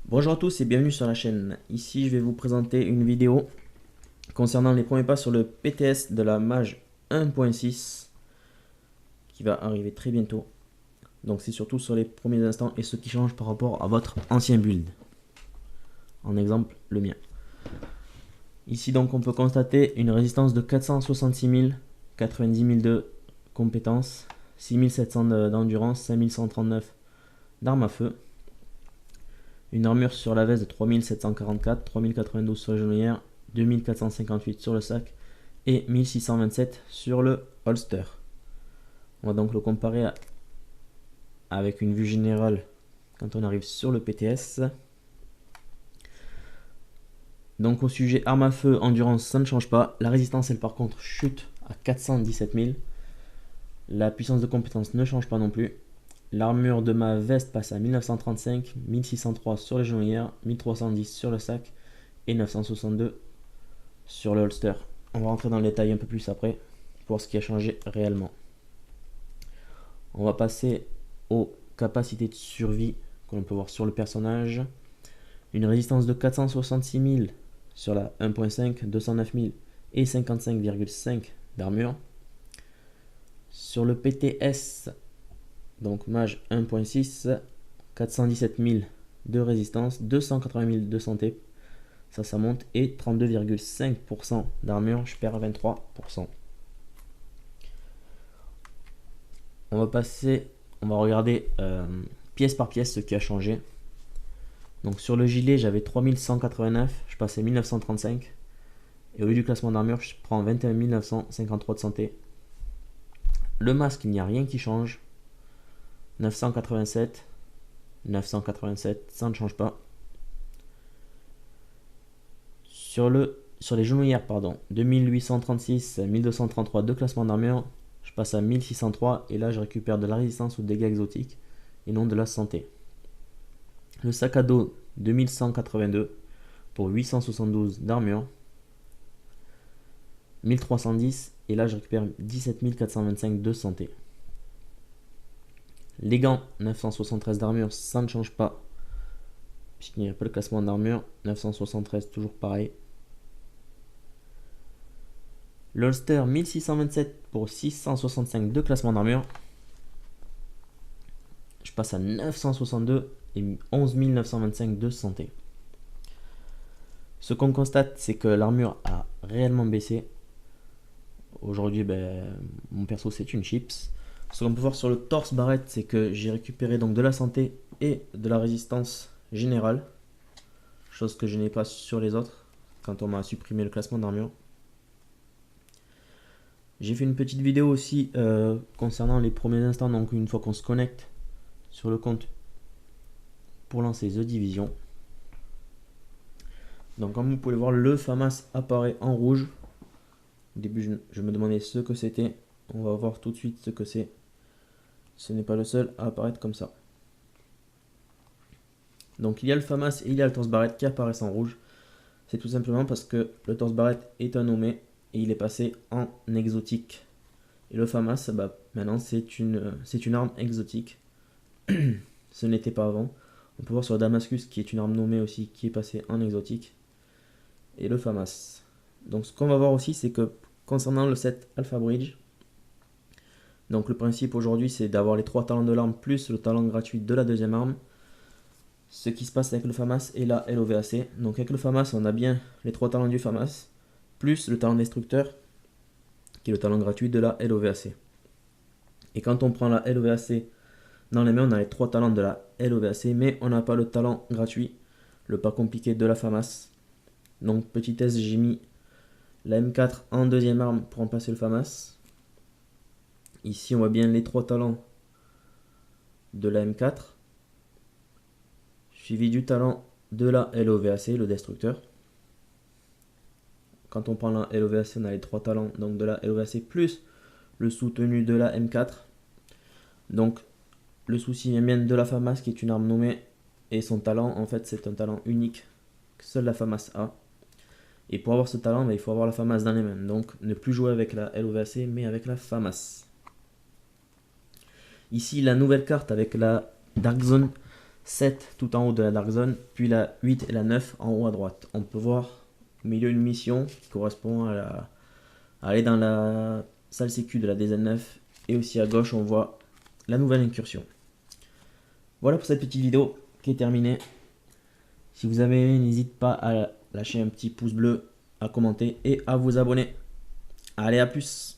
Bonjour à tous et bienvenue sur la chaîne. Ici je vais vous présenter une vidéo concernant les premiers pas sur le PTS de la Mage 1.6 qui va arriver très bientôt. Donc c'est surtout sur les premiers instants et ce qui change par rapport à votre ancien build. En exemple le mien. Ici donc on peut constater une résistance de 466 000, 90 000 de compétences, 6700 d'endurance, 5139 d'armes à feu. Une armure sur la veste de 3744, 3092 sur les genouillères, 2458 sur le sac et 1627 sur le holster. On va donc le comparer avec une vue générale quand on arrive sur le PTS. Donc au sujet arme à feu, endurance, ça ne change pas. La résistance, elle par contre chute à 417 000. La puissance de compétence ne change pas non plus. L'armure de ma veste passe à 1935, 1603 sur les genouillères, 1310 sur le sac et 962 sur le holster. On va rentrer dans le détail un peu plus après pour ce qui a changé réellement. On va passer aux capacités de survie que l'on peut voir sur le personnage. Une résistance de 466 000 sur la 1.5, 209 000 et 55,5 d'armure. Sur le PTS, donc Mage 1.6, 417 000 de résistance, 280 000 de santé, ça monte, et 32,5% d'armure, je perds 23%. On va regarder pièce par pièce ce qui a changé. Donc sur le gilet, j'avais 3189, je passe à 1935. Et au lieu du classement d'armure, je prends 21 953 de santé. Le masque, il n'y a rien qui change. 987, 987, ça ne change pas. Sur les genouillères, 2836, 1233 de classement d'armure, je passe à 1603 et là je récupère de la résistance aux dégâts exotiques et non de la santé. Le sac à dos, 2182 pour 872 d'armure, 1310 et là je récupère 17 425 de santé. Les gants, 973 d'armure, ça ne change pas puisqu'il n'y a pas le classement d'armure, 973 toujours pareil. L'holster, 1627 pour 665 de classement d'armure. Je passe à 962 et 11 925 de santé. Ce qu'on constate, c'est que l'armure a réellement baissé. Aujourd'hui, mon perso, c'est une chips. Ce qu'on peut voir sur le torse barrette, c'est que j'ai récupéré donc de la santé et de la résistance générale. Chose que je n'ai pas sur les autres quand on m'a supprimé le classement d'armure. J'ai fait une petite vidéo aussi concernant les premiers instants, donc une fois qu'on se connecte sur le compte pour lancer The Division. Donc comme vous pouvez le voir, le FAMAS apparaît en rouge. Au début je me demandais ce que c'était. On va voir tout de suite ce que c'est. Ce n'est pas le seul à apparaître comme ça. Donc il y a le FAMAS et il y a le torse barrette qui apparaissent en rouge. C'est tout simplement parce que le torse barrette est un nommé et il est passé en exotique. Et le FAMAS, maintenant c'est une arme exotique. Ce n'était pas avant. On peut voir sur Damascus qui est une arme nommée aussi qui est passée en exotique. Et le FAMAS. Donc ce qu'on va voir aussi, c'est que concernant le set Alpha Bridge, donc le principe aujourd'hui c'est d'avoir les 3 talents de l'arme plus le talent gratuit de la deuxième arme. Ce qui se passe avec le FAMAS et la LOVAC. Donc avec le FAMAS, on a bien les 3 talents du FAMAS plus le talent destructeur qui est le talent gratuit de la LOVAC. Et quand on prend la LOVAC dans les mains, on a les 3 talents de la LOVAC, mais on n'a pas le talent gratuit, le pas compliqué de la FAMAS. Donc petit test, j'ai mis la M4 en deuxième arme pour remplacer le FAMAS. Ici on voit bien les 3 talents de la M4, suivi du talent de la LOVAC, le destructeur. Quand on prend la LOVAC, on a les 3 talents donc de la LOVAC plus le soutenu de la M4. Donc le souci vient bien de la FAMAS qui est une arme nommée et son talent en fait c'est un talent unique que seule la FAMAS a. Et pour avoir ce talent, il faut avoir la FAMAS dans les mains. Donc ne plus jouer avec la LOVAC mais avec la FAMAS. Ici la nouvelle carte avec la Dark Zone, 7 tout en haut de la Dark Zone, puis la 8 et la 9 en haut à droite. On peut voir au milieu une mission qui correspond à aller dans la salle sécu de la DZ9, et aussi à gauche on voit la nouvelle incursion. Voilà pour cette petite vidéo qui est terminée. Si vous avez aimé, n'hésitez pas à lâcher un petit pouce bleu, à commenter et à vous abonner. Allez, à plus!